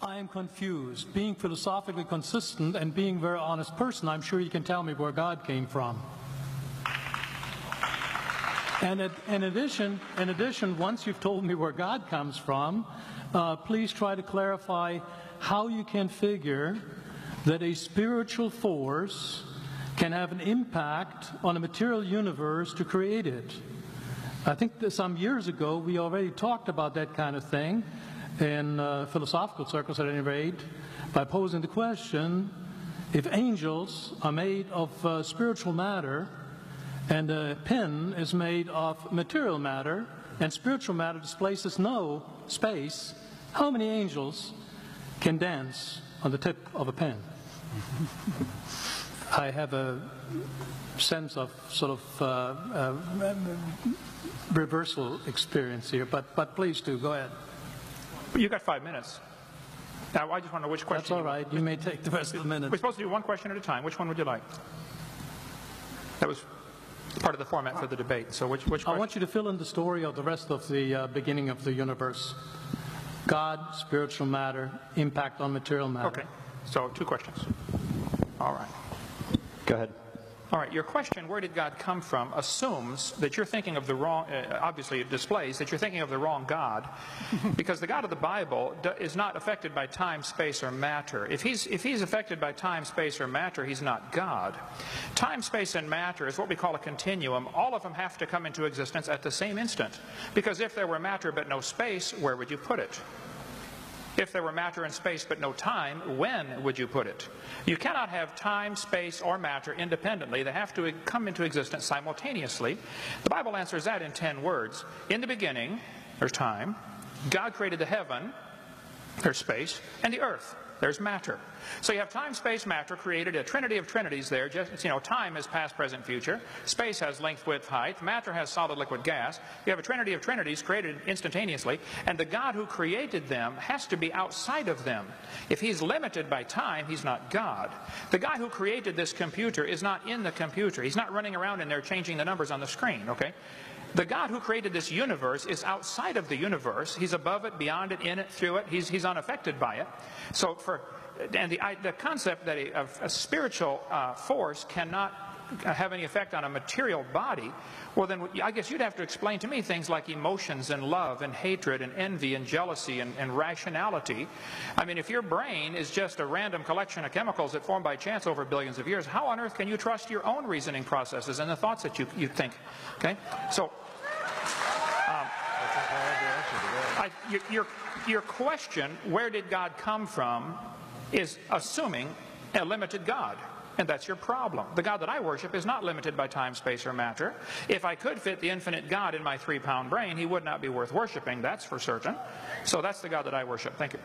I am confused. Being philosophically consistent and being a very honest person, I'm sure you can tell me where God came from. And in addition, once you've told me where God comes from, please try to clarify how you can figure that a spiritual force can have an impact on a material universe to create it. I think that some years ago we already talked about that kind of thing in philosophical circles at any rate, by posing the question, if angels are made of spiritual matter and a pen is made of material matter and spiritual matter displaces no space, how many angels can dance on the tip of a pen? I have a sense of sort of reversal experience here, but please do, go ahead. You got 5 minutes. Now, I just want to know which question. That's all right. You may take the rest of the minute. We're supposed to do one question at a time. Which one would you like? That was part of the format for the debate. So which question? I want you to fill in the story of the rest of the beginning of the universe. God, spiritual matter, impact on material matter. Okay. So 2 questions. All right. Go ahead. All right, your question, where did God come from, assumes that you're thinking of the wrong, obviously it displays that you're thinking of the wrong God, because the God of the Bible is not affected by time, space, or matter. If he's affected by time, space, or matter, he's not God. Time, space, and matter is what we call a continuum. All of them have to come into existence at the same instant, because if there were matter but no space, where would you put it? If there were matter and space but no time, when would you put it? You cannot have time, space, or matter independently. They have to come into existence simultaneously. The Bible answers that in 10 words. In the beginning, there's time. God created the heaven, there's space, and the earth, there's matter. So you have time, space, matter, created a trinity of trinities there. Just, time is past, present, future. Space has length, width, height. Matter has solid, liquid, gas. You have a trinity of trinities created instantaneously, and the God who created them has to be outside of them. If he's limited by time, he's not God. The guy who created this computer is not in the computer. He's not running around in there changing the numbers on the screen, okay? The God who created this universe is outside of the universe. He's above it, beyond it, in it, through it. He's unaffected by it. So the concept that a spiritual force cannot have any effect on a material body, well then I guess you'd have to explain to me things like emotions and love and hatred and envy and jealousy and rationality. I mean, if your brain is just a random collection of chemicals that formed by chance over billions of years, how on earth can you trust your own reasoning processes and the thoughts that you think? Okay, so your question, where did God come from, is assuming a limited God. And that's your problem. The God that I worship is not limited by time, space, or matter. If I could fit the infinite God in my 3-pound brain, he would not be worth worshiping, that's for certain. So that's the God that I worship. Thank you.